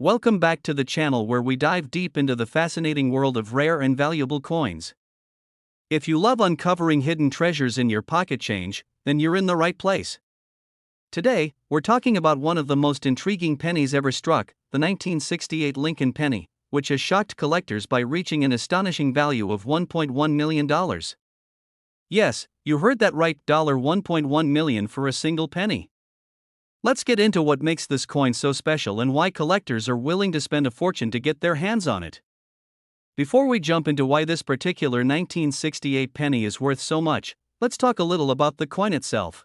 Welcome back to the channel where we dive deep into the fascinating world of rare and valuable coins. If you love uncovering hidden treasures in your pocket change, then you're in the right place. Today, we're talking about one of the most intriguing pennies ever struck, the 1968 Lincoln penny, which has shocked collectors by reaching an astonishing value of $1.1 million. Yes, you heard that right, $1.1 million for a single penny. Let's get into what makes this coin so special and why collectors are willing to spend a fortune to get their hands on it. Before we jump into why this particular 1968 penny is worth so much, let's talk a little about the coin itself.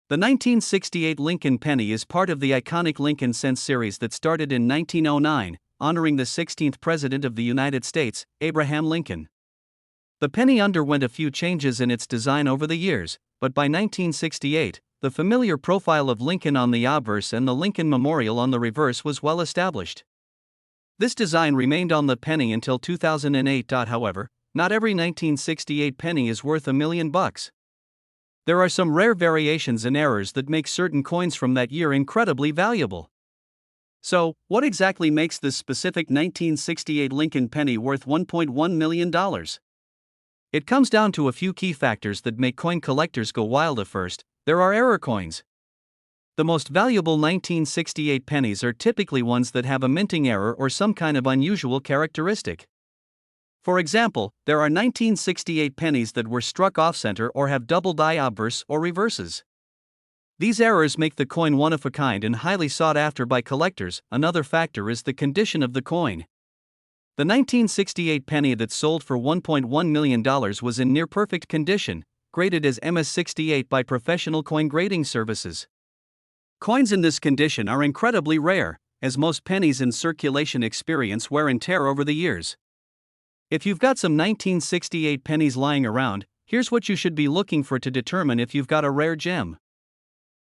The 1968 Lincoln penny is part of the iconic Lincoln cent series that started in 1909, honoring the 16th President of the United States, Abraham Lincoln. The penny underwent a few changes in its design over the years, but by 1968, the familiar profile of Lincoln on the obverse and the Lincoln Memorial on the reverse was well established. This design remained on the penny until 2008. However, not every 1968 penny is worth $1 million. There are some rare variations and errors that make certain coins from that year incredibly valuable. So, what exactly makes this specific 1968 Lincoln penny worth $1.1 million? It comes down to a few key factors that make coin collectors go wild. First, there are error coins. The most valuable 1968 pennies are typically ones that have a minting error or some kind of unusual characteristic. For example, there are 1968 pennies that were struck off-center or have double die obverse or reverses. These errors make the coin one of a kind and highly sought after by collectors. Another factor is the condition of the coin. The 1968 penny that sold for $1.1 million was in near-perfect condition, graded as MS68 by professional coin grading services. Coins in this condition are incredibly rare, as most pennies in circulation experience wear and tear over the years. If you've got some 1968 pennies lying around, here's what you should be looking for to determine if you've got a rare gem.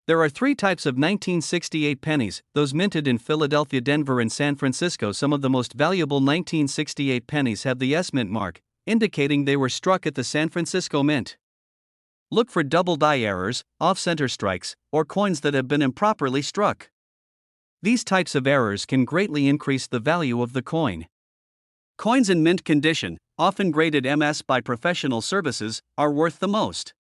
There are three types of 1968 pennies: those minted in Philadelphia, Denver, and San Francisco. Some of the most valuable 1968 pennies have the S Mint mark, indicating they were struck at the San Francisco Mint. Look for double die errors, off-center strikes, or coins that have been improperly struck. These types of errors can greatly increase the value of the coin. Coins in mint condition, often graded MS by professional services, are worth the most.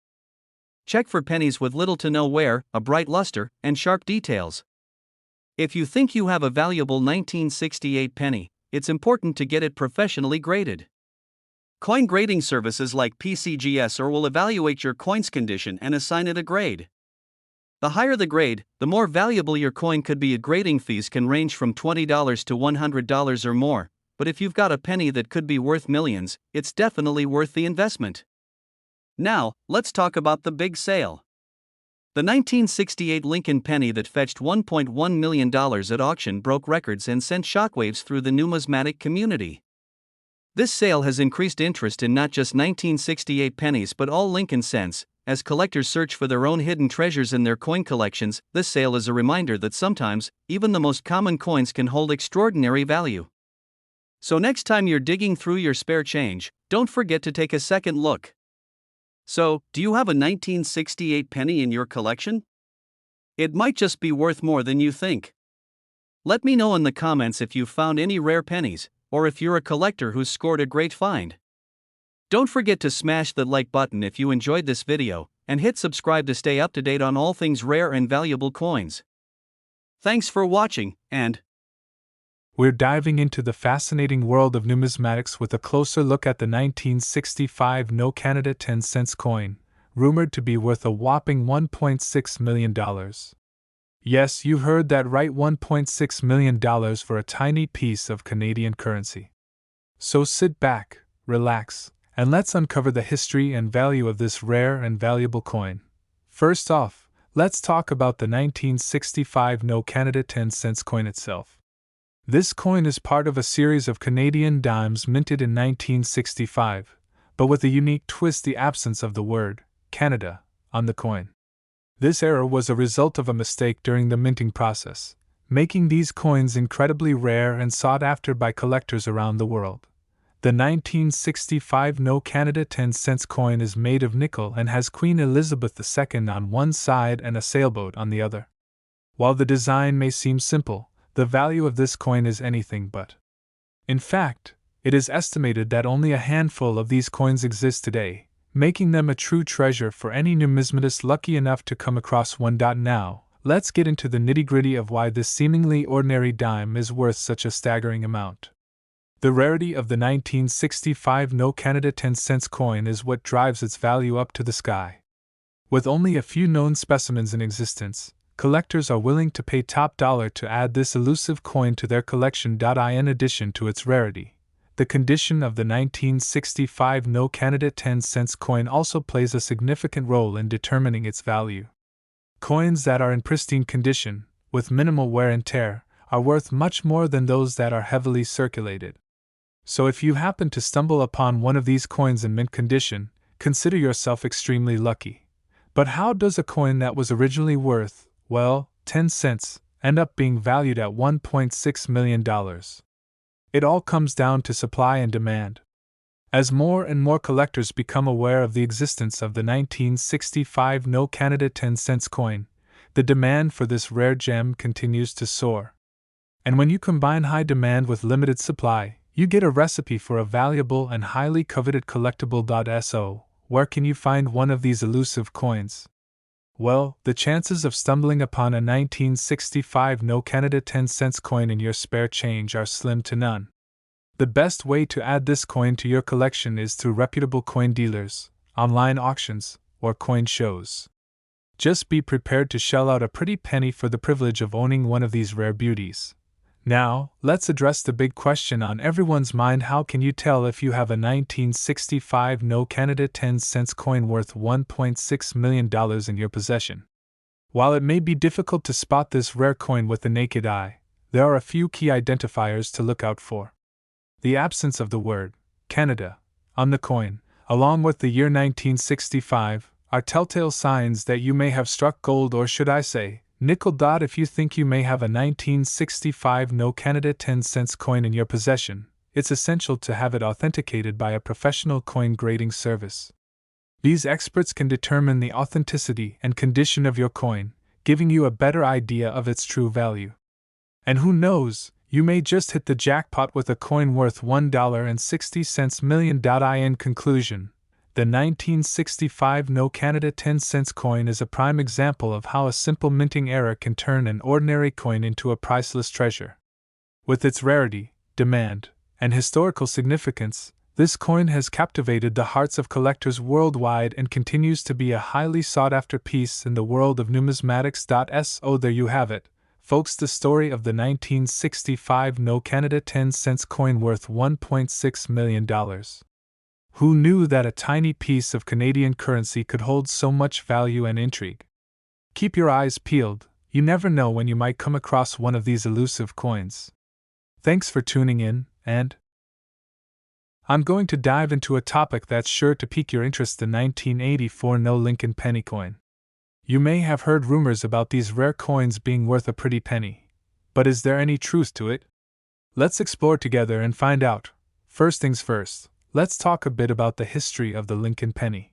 Check for pennies with little to no wear, a bright luster, and sharp details. If you think you have a valuable 1968 penny, it's important to get it professionally graded. Coin grading services like PCGS will evaluate your coin's condition and assign it a grade. The higher the grade, the more valuable your coin could be. Grading fees can range from $20 to $100 or more, but if you've got a penny that could be worth millions, it's definitely worth the investment. Now, let's talk about the big sale. The 1968 Lincoln penny that fetched $1.1 million at auction broke records and sent shockwaves through the numismatic community. This sale has increased interest in not just 1968 pennies but all Lincoln cents. As collectors search for their own hidden treasures in their coin collections, this sale is a reminder that sometimes, even the most common coins can hold extraordinary value. So next time you're digging through your spare change, don't forget to take a second look. So, do you have a 1968 penny in your collection? It might just be worth more than you think. Let me know in the comments if you've found any rare pennies, or if you're a collector who's scored a great find. Don't forget to smash the like button if you enjoyed this video, and hit subscribe to stay up to date on all things rare and valuable coins. Thanks for watching, and we're diving into the fascinating world of numismatics with a closer look at the 1965 No Canada 10 cents coin, rumored to be worth a whopping $1.6 million. Yes, you heard that right, $1.6 million for a tiny piece of Canadian currency. So sit back, relax, and let's uncover the history and value of this rare and valuable coin. First off, let's talk about the 1965 No Canada 10 cents coin itself. This coin is part of a series of Canadian dimes minted in 1965, but with a unique twist: the absence of the word Canada on the coin. This error was a result of a mistake during the minting process, making these coins incredibly rare and sought after by collectors around the world. The 1965 No Canada 10 cents coin is made of nickel and has Queen Elizabeth II on one side and a sailboat on the other. While the design may seem simple, the value of this coin is anything but. In fact, it is estimated that only a handful of these coins exist today, making them a true treasure for any numismatist lucky enough to come across one. Now, let's get into the nitty-gritty of why this seemingly ordinary dime is worth such a staggering amount. The rarity of the 1965 No Canada 10-cent coin is what drives its value up to the sky. With only a few known specimens in existence, collectors are willing to pay top dollar to add this elusive coin to their collection. In addition to its rarity, the condition of the 1965 No Canada 10-cent coin also plays a significant role in determining its value. Coins that are in pristine condition, with minimal wear and tear, are worth much more than those that are heavily circulated. So if you happen to stumble upon one of these coins in mint condition, consider yourself extremely lucky. But how does a coin that was originally worth, well, 10 cents, end up being valued at $1.6 million? It all comes down to supply and demand. As more and more collectors become aware of the existence of the 1965 No Canada 10-cent coin, the demand for this rare gem continues to soar. And when you combine high demand with limited supply, you get a recipe for a valuable and highly coveted collectible. So, where can you find one of these elusive coins? Well, the chances of stumbling upon a 1965 No Canada 10-cent coin in your spare change are slim to none. The best way to add this coin to your collection is through reputable coin dealers, online auctions, or coin shows. Just be prepared to shell out a pretty penny for the privilege of owning one of these rare beauties. Now, let's address the big question on everyone's mind: how can you tell if you have a 1965 No Canada 10-cent coin worth $1.6 million in your possession? While it may be difficult to spot this rare coin with the naked eye, there are a few key identifiers to look out for. The absence of the word Canada on the coin, along with the year 1965, are telltale signs that you may have struck gold, or should I say, nickel. If you think you may have a 1965 No Canada 10-cent coin in your possession, it's essential to have it authenticated by a professional coin grading service. These experts can determine the authenticity and condition of your coin, giving you a better idea of its true value. And who knows, you may just hit the jackpot with a coin worth $1.60 million. In conclusion, the 1965 No Canada 10-cent coin is a prime example of how a simple minting error can turn an ordinary coin into a priceless treasure. With its rarity, demand, and historical significance, this coin has captivated the hearts of collectors worldwide and continues to be a highly sought-after piece in the world of numismatics. So there you have it, folks, the story of the 1965 No Canada 10-cent coin worth $1.6 million. Who knew that a tiny piece of Canadian currency could hold so much value and intrigue? Keep your eyes peeled, you never know when you might come across one of these elusive coins. Thanks for tuning in, and I'm going to dive into a topic that's sure to pique your interest: the 1984 No Lincoln penny coin. You may have heard rumors about these rare coins being worth a pretty penny, but is there any truth to it? Let's explore together and find out. First things first, let's talk a bit about the history of the Lincoln penny.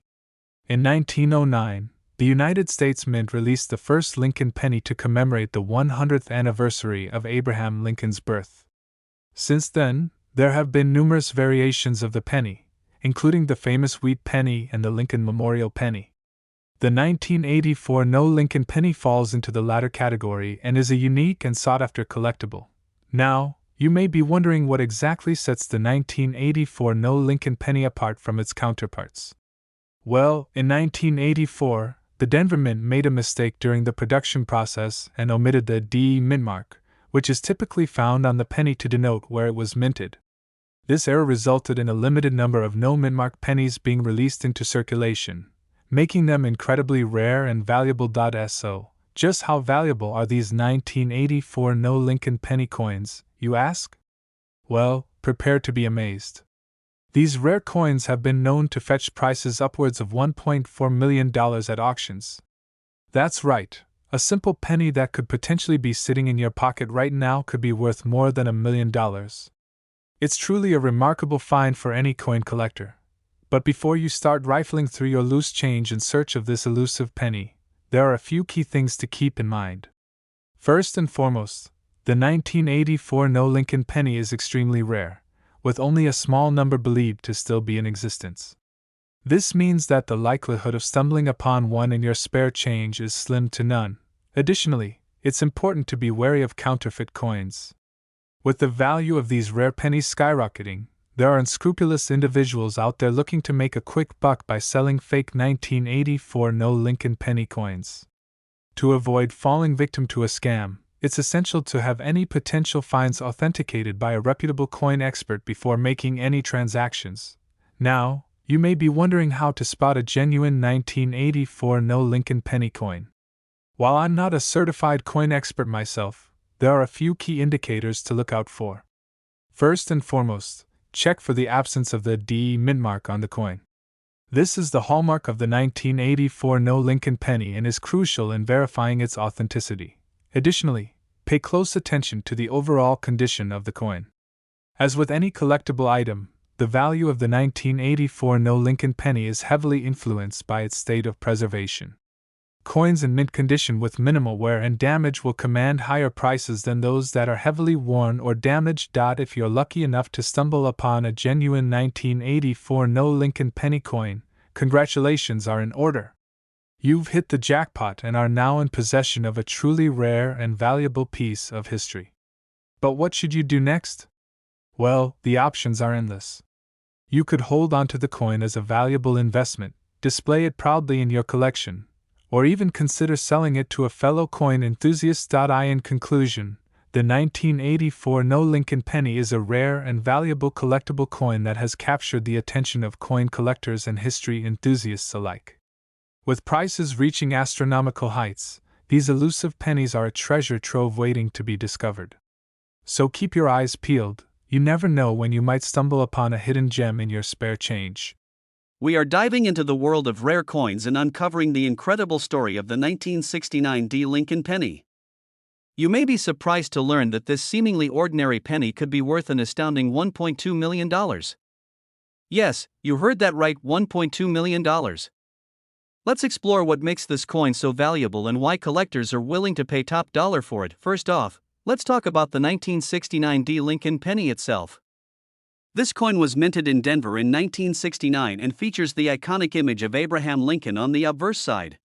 In 1909, the United States Mint released the first Lincoln penny to commemorate the 100th anniversary of Abraham Lincoln's birth. Since then, there have been numerous variations of the penny, including the famous wheat penny and the Lincoln Memorial penny. The 1984 No Lincoln penny falls into the latter category and is a unique and sought-after collectible. Now, you may be wondering what exactly sets the 1984 No Lincoln penny apart from its counterparts. Well, in 1984, the Denver Mint made a mistake during the production process and omitted the DE mint mark, which is typically found on the penny to denote where it was minted. This error resulted in a limited number of no mint mark pennies being released into circulation, making them incredibly rare and valuable. So, just how valuable are these 1984 No Lincoln penny coins, you ask? Well, prepare to be amazed. These rare coins have been known to fetch prices upwards of $1.4 million at auctions. That's right, a simple penny that could potentially be sitting in your pocket right now could be worth more than $1 million. It's truly a remarkable find for any coin collector. But before you start rifling through your loose change in search of this elusive penny, there are a few key things to keep in mind. First and foremost, The 1984 no Lincoln penny is extremely rare, with only a small number believed to still be in existence. This means that the likelihood of stumbling upon one in your spare change is slim to none. Additionally, it's important to be wary of counterfeit coins. With the value of these rare pennies skyrocketing, there are unscrupulous individuals out there looking to make a quick buck by selling fake 1984 no Lincoln penny coins. To avoid falling victim to a scam, it's essential to have any potential finds authenticated by a reputable coin expert before making any transactions. Now, you may be wondering how to spot a genuine 1984 no Lincoln penny coin. While I'm not a certified coin expert myself, there are a few key indicators to look out for. First and foremost, check for the absence of the DE mint mark on the coin. This is the hallmark of the 1984 no Lincoln penny and is crucial in verifying its authenticity. Additionally, pay close attention to the overall condition of the coin. As with any collectible item, the value of the 1984 no Lincoln penny is heavily influenced by its state of preservation. Coins in mint condition with minimal wear and damage will command higher prices than those that are heavily worn or damaged. If you're lucky enough to stumble upon a genuine 1984 no Lincoln penny coin, congratulations are in order. You've hit the jackpot and are now in possession of a truly rare and valuable piece of history. But what should you do next? Well, the options are endless. You could hold onto the coin as a valuable investment, display it proudly in your collection, or even consider selling it to a fellow coin enthusiast. In conclusion, the 1984 no Lincoln penny is a rare and valuable collectible coin that has captured the attention of coin collectors and history enthusiasts alike. With prices reaching astronomical heights, these elusive pennies are a treasure trove waiting to be discovered. So keep your eyes peeled. You never know when you might stumble upon a hidden gem in your spare change. We are diving into the world of rare coins and uncovering the incredible story of the 1969 D. Lincoln penny. You may be surprised to learn that this seemingly ordinary penny could be worth an astounding $1.2 million. Yes, you heard that right, $1.2 million. Let's explore what makes this coin so valuable and why collectors are willing to pay top dollar for it. First off, let's talk about the 1969 D. Lincoln penny itself. This coin was minted in Denver in 1969 and features the iconic image of Abraham Lincoln on the obverse side.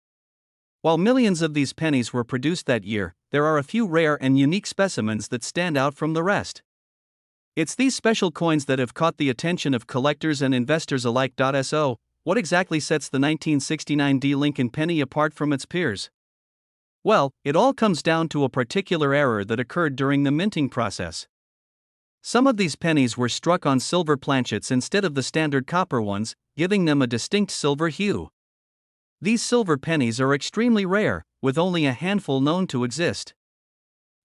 While millions of these pennies were produced that year, there are a few rare and unique specimens that stand out from the rest. It's these special coins that have caught the attention of collectors and investors alike. So, what exactly sets the 1969 D. Lincoln penny apart from its peers? Well, it all comes down to a particular error that occurred during the minting process. Some of these pennies were struck on silver planchets instead of the standard copper ones, giving them a distinct silver hue. These silver pennies are extremely rare, with only a handful known to exist.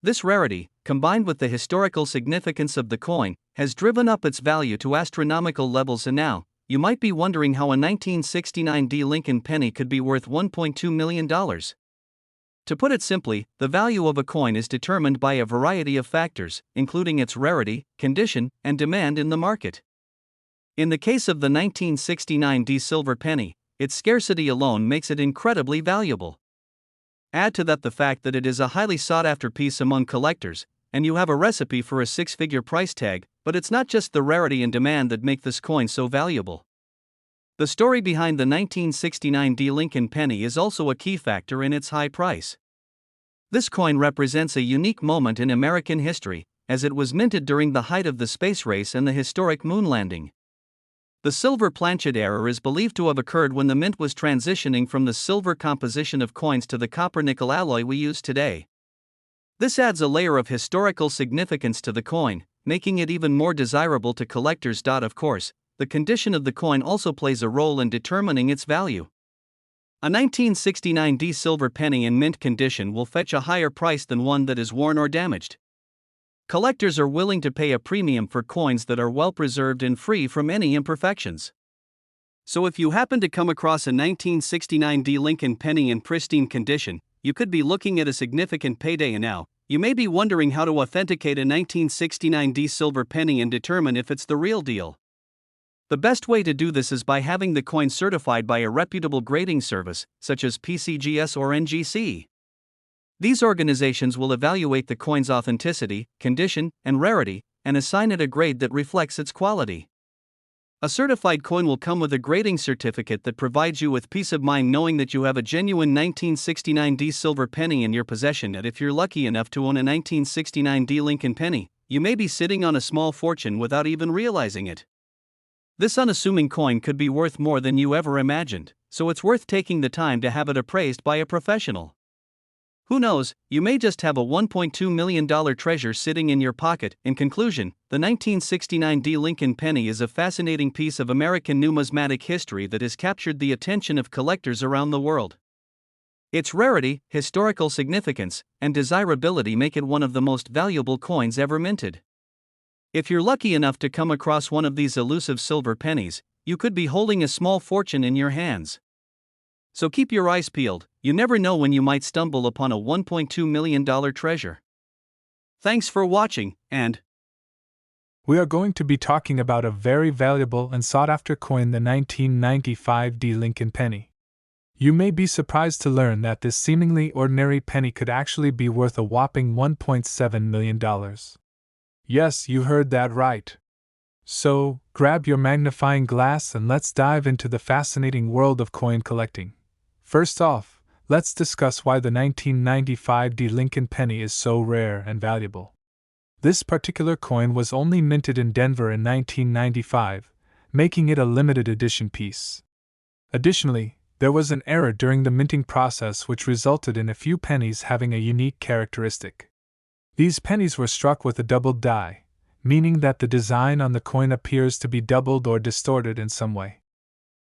This rarity, combined with the historical significance of the coin, has driven up its value to astronomical levels, and now, you might be wondering how a 1969 D. Lincoln penny could be worth $1.2 million. To put it simply, the value of a coin is determined by a variety of factors, including its rarity, condition, and demand in the market. In the case of the 1969 D silver penny, its scarcity alone makes it incredibly valuable. Add to that the fact that it is a highly sought-after piece among collectors, and you have a recipe for a six-figure price tag. But it's not just the rarity and demand that make this coin so valuable. The story behind the 1969 D. Lincoln penny is also a key factor in its high price. This coin represents a unique moment in American history, as it was minted during the height of the space race and the historic moon landing. The silver planchet era is believed to have occurred when the mint was transitioning from the silver composition of coins to the copper-nickel alloy we use today. This adds a layer of historical significance to the coin, making it even more desirable to collectors. Of course, the condition of the coin also plays a role in determining its value. A 1969 D silver penny in mint condition will fetch a higher price than one that is worn or damaged. Collectors are willing to pay a premium for coins that are well preserved and free from any imperfections. So if you happen to come across a 1969 D Lincoln penny in pristine condition, you could be looking at a significant payday. And now, you may be wondering how to authenticate a 1969 D silver penny and determine if it's the real deal. The best way to do this is by having the coin certified by a reputable grading service, such as PCGS or NGC. These organizations will evaluate the coin's authenticity, condition, and rarity, and assign it a grade that reflects its quality. A certified coin will come with a grading certificate that provides you with peace of mind knowing that you have a genuine 1969D silver penny in your possession, and if you're lucky enough to own a 1969D Lincoln penny, you may be sitting on a small fortune without even realizing it. This unassuming coin could be worth more than you ever imagined, so it's worth taking the time to have it appraised by a professional. Who knows, you may just have a $1.2 million treasure sitting in your pocket. In conclusion, the 1969D Lincoln penny is a fascinating piece of American numismatic history that has captured the attention of collectors around the world. Its rarity, historical significance, and desirability make it one of the most valuable coins ever minted. If you're lucky enough to come across one of these elusive silver pennies, you could be holding a small fortune in your hands. So keep your eyes peeled, you never know when you might stumble upon a $1.2 million treasure. Thanks for watching, and we are going to be talking about a very valuable and sought-after coin, the 1995D Lincoln penny. You may be surprised to learn that this seemingly ordinary penny could actually be worth a whopping $1.7 million. Yes, you heard that right. So, grab your magnifying glass and let's dive into the fascinating world of coin collecting. First off, let's discuss why the 1995D Lincoln penny is so rare and valuable. This particular coin was only minted in Denver in 1995, making it a limited edition piece. Additionally, there was an error during the minting process which resulted in a few pennies having a unique characteristic. These pennies were struck with a doubled die, meaning that the design on the coin appears to be doubled or distorted in some way.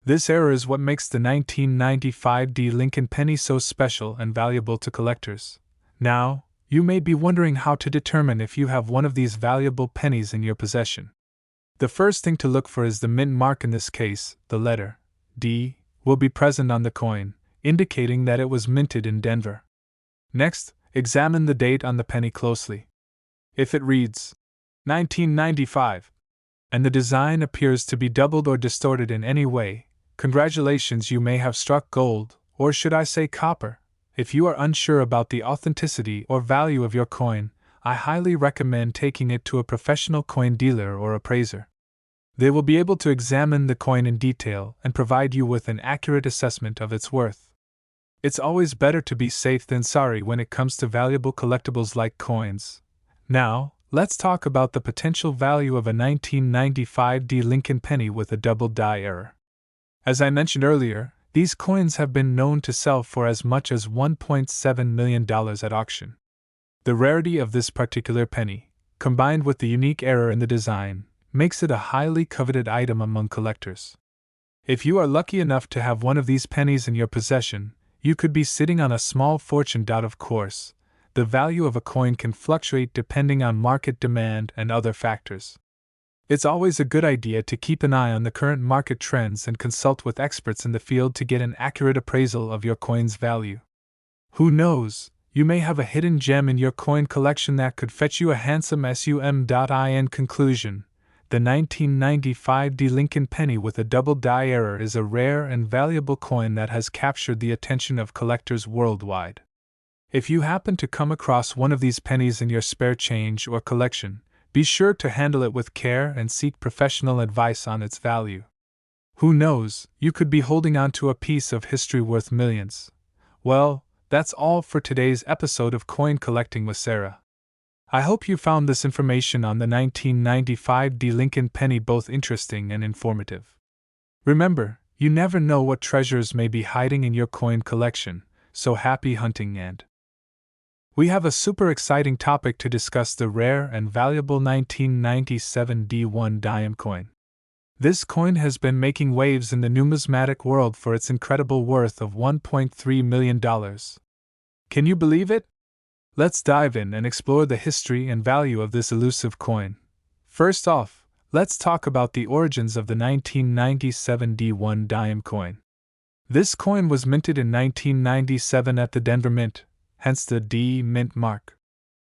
This error is what makes the 1995D Lincoln penny so special and valuable to collectors. Now, you may be wondering how to determine if you have one of these valuable pennies in your possession. The first thing to look for is the mint mark. In this case, the letter D will be present on the coin, indicating that it was minted in Denver. Next, examine the date on the penny closely. If it reads 1995, and the design appears to be doubled or distorted in any way, congratulations, you may have struck gold, or should I say copper. If you are unsure about the authenticity or value of your coin, I highly recommend taking it to a professional coin dealer or appraiser. They will be able to examine the coin in detail and provide you with an accurate assessment of its worth. It's always better to be safe than sorry when it comes to valuable collectibles like coins. Now, let's talk about the potential value of a 1995D Lincoln penny with a double die error. As I mentioned earlier, these coins have been known to sell for as much as $1.7 million at auction. The rarity of this particular penny, combined with the unique error in the design, makes it a highly coveted item among collectors. If you are lucky enough to have one of these pennies in your possession, you could be sitting on a small fortune. Of course, the value of a coin can fluctuate depending on market demand and other factors. It's always a good idea to keep an eye on the current market trends and consult with experts in the field to get an accurate appraisal of your coin's value. Who knows, you may have a hidden gem in your coin collection that could fetch you a handsome sum. In conclusion, the 1995D Lincoln penny with a double die error is a rare and valuable coin that has captured the attention of collectors worldwide. If you happen to come across one of these pennies in your spare change or collection, be sure to handle it with care and seek professional advice on its value. Who knows, you could be holding on to a piece of history worth millions. Well, that's all for today's episode of Coin Collecting with Sarah. I hope you found this information on the 1995D Lincoln penny both interesting and informative. Remember, you never know what treasures may be hiding in your coin collection, so happy hunting. And we have a super exciting topic to discuss: the rare and valuable 1997 D1 dime coin. This coin has been making waves in the numismatic world for its incredible worth of $1.3 million. Can you believe it? Let's dive in and explore the history and value of this elusive coin. First off, let's talk about the origins of the 1997 D1 dime coin. This coin was minted in 1997 at the Denver Mint, hence the D mint mark.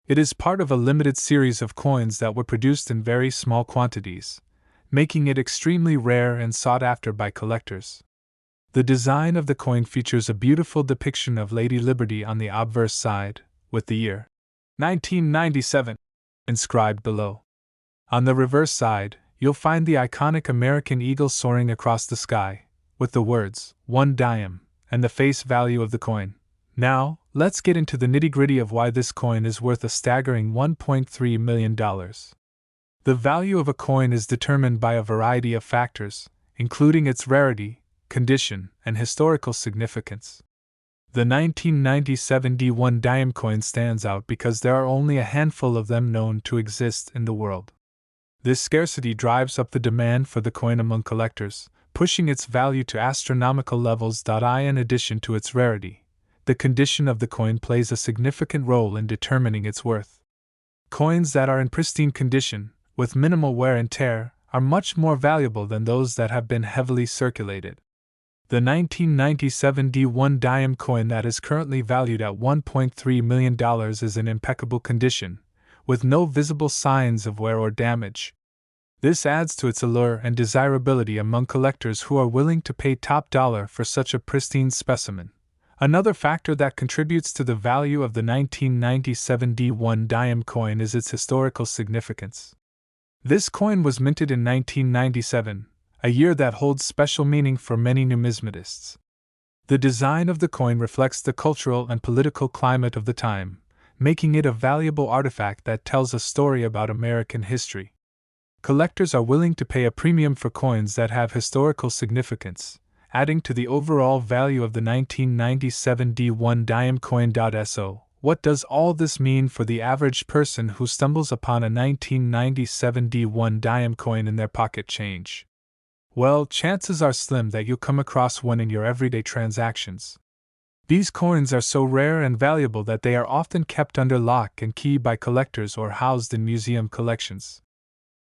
It is part of a limited series of coins that were produced in very small quantities, making it extremely rare and sought after by collectors. The design of the coin features a beautiful depiction of Lady Liberty on the obverse side, with the year 1997 inscribed below. On the reverse side, you'll find the iconic American eagle soaring across the sky, with the words, 1 dime, and the face value of the coin. Now, let's get into the nitty-gritty of why this coin is worth a staggering $1.3 million. The value of a coin is determined by a variety of factors, including its rarity, condition, and historical significance. The 1997 D1 dime coin stands out because there are only a handful of them known to exist in the world. This scarcity drives up the demand for the coin among collectors, pushing its value to astronomical levels. In addition to its rarity, the condition of the coin plays a significant role in determining its worth. Coins that are in pristine condition, with minimal wear and tear, are much more valuable than those that have been heavily circulated. The 1997 D1 dime coin that is currently valued at $1.3 million is in impeccable condition, with no visible signs of wear or damage. This adds to its allure and desirability among collectors who are willing to pay top dollar for such a pristine specimen. Another factor that contributes to the value of the 1997 D1 dime coin is its historical significance. This coin was minted in 1997, a year that holds special meaning for many numismatists. The design of the coin reflects the cultural and political climate of the time, making it a valuable artifact that tells a story about American history. Collectors are willing to pay a premium for coins that have historical significance, adding to the overall value of the 1997 D1 dime coin. So, what does all this mean for the average person who stumbles upon a 1997 D1 dime coin in their pocket change? Well, chances are slim that you'll come across one in your everyday transactions. These coins are so rare and valuable that they are often kept under lock and key by collectors or housed in museum collections.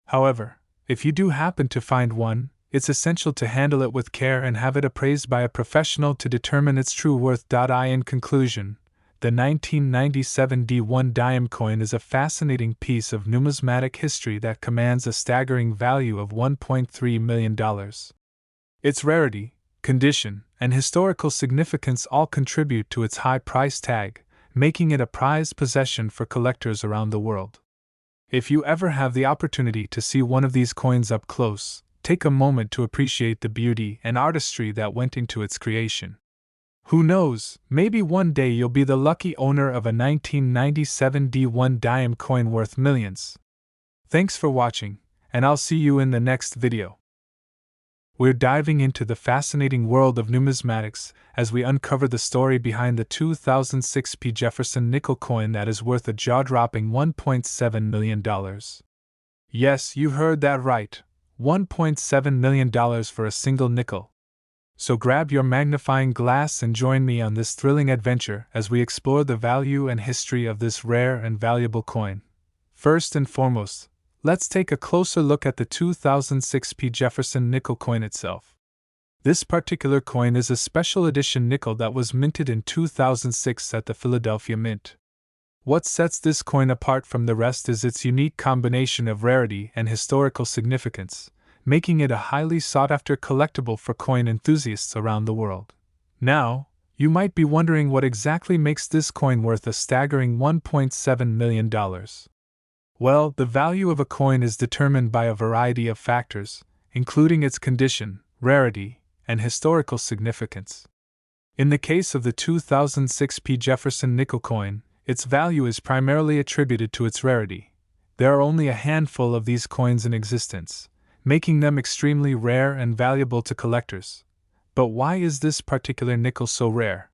However, if you do happen to find one, it's essential to handle it with care and have it appraised by a professional to determine its true worth. In conclusion, the 1997 D1 dime coin is a fascinating piece of numismatic history that commands a staggering value of $1.3 million. Its rarity, condition, and historical significance all contribute to its high price tag, making it a prized possession for collectors around the world. If you ever have the opportunity to see one of these coins up close, take a moment to appreciate the beauty and artistry that went into its creation. Who knows, maybe one day you'll be the lucky owner of a 1997 D1 dime coin worth millions. Thanks for watching, and I'll see you in the next video. We're diving into the fascinating world of numismatics as we uncover the story behind the 2006 P. Jefferson nickel coin that is worth a jaw-dropping $1.7 million. Yes, you heard that right, $1.7 million for a single nickel. So grab your magnifying glass and join me on this thrilling adventure as we explore the value and history of this rare and valuable coin. First and foremost, let's take a closer look at the 2006 P. Jefferson nickel coin itself. This particular coin is a special edition nickel that was minted in 2006 at the Philadelphia Mint. What sets this coin apart from the rest is its unique combination of rarity and historical significance, making it a highly sought-after collectible for coin enthusiasts around the world. Now, you might be wondering what exactly makes this coin worth a staggering $1.7 million. Well, the value of a coin is determined by a variety of factors, including its condition, rarity, and historical significance. In the case of the 2006 P. Jefferson nickel coin, its value is primarily attributed to its rarity. There are only a handful of these coins in existence, making them extremely rare and valuable to collectors. But why is this particular nickel so rare?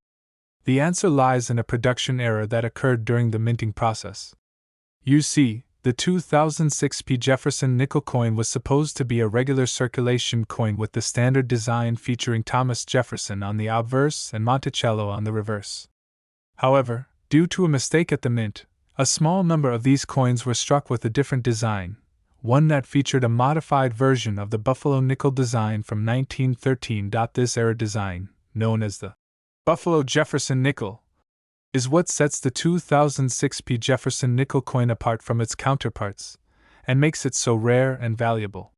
The answer lies in a production error that occurred during the minting process. You see, the 2006 P. Jefferson nickel coin was supposed to be a regular circulation coin with the standard design featuring Thomas Jefferson on the obverse and Monticello on the reverse. However, due to a mistake at the mint, a small number of these coins were struck with a different design, one that featured a modified version of the Buffalo nickel design from 1913. This era design, known as the Buffalo Jefferson nickel, is what sets the 2006 P. Jefferson nickel coin apart from its counterparts, and makes it so rare and valuable.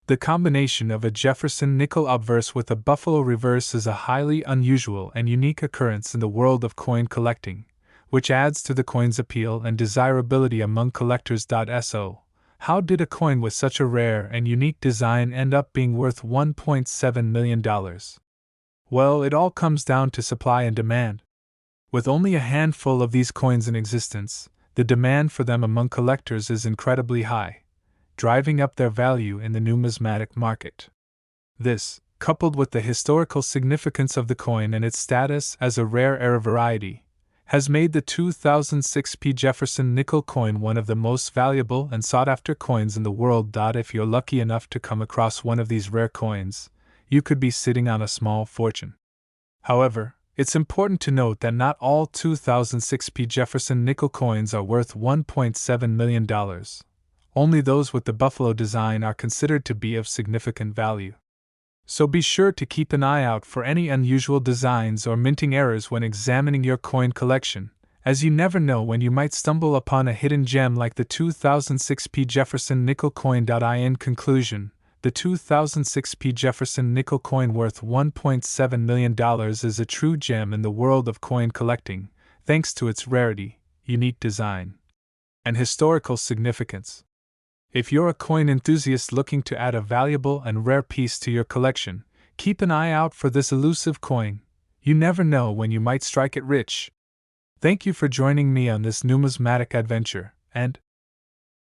The combination of a Jefferson nickel obverse with a Buffalo reverse is a highly unusual and unique occurrence in the world of coin collecting, which adds to the coin's appeal and desirability among collectors. So, how did a coin with such a rare and unique design end up being worth $1.7 million? Well, it all comes down to supply and demand. With only a handful of these coins in existence, the demand for them among collectors is incredibly high, driving up their value in the numismatic market. This, coupled with the historical significance of the coin and its status as a rare variety, has made the 2006 P. Jefferson nickel coin one of the most valuable and sought-after coins in the world. If you're lucky enough to come across one of these rare coins, you could be sitting on a small fortune. However, it's important to note that not all 2006 P. Jefferson nickel coins are worth $1.7 million. Only those with the buffalo design are considered to be of significant value. So be sure to keep an eye out for any unusual designs or minting errors when examining your coin collection, as you never know when you might stumble upon a hidden gem like the 2006 P. Jefferson nickel coin. In conclusion, the 2006 P. Jefferson nickel coin worth $1.7 million is a true gem in the world of coin collecting, thanks to its rarity, unique design, and historical significance. If you're a coin enthusiast looking to add a valuable and rare piece to your collection, keep an eye out for this elusive coin. You never know when you might strike it rich. Thank you for joining me on this numismatic adventure, and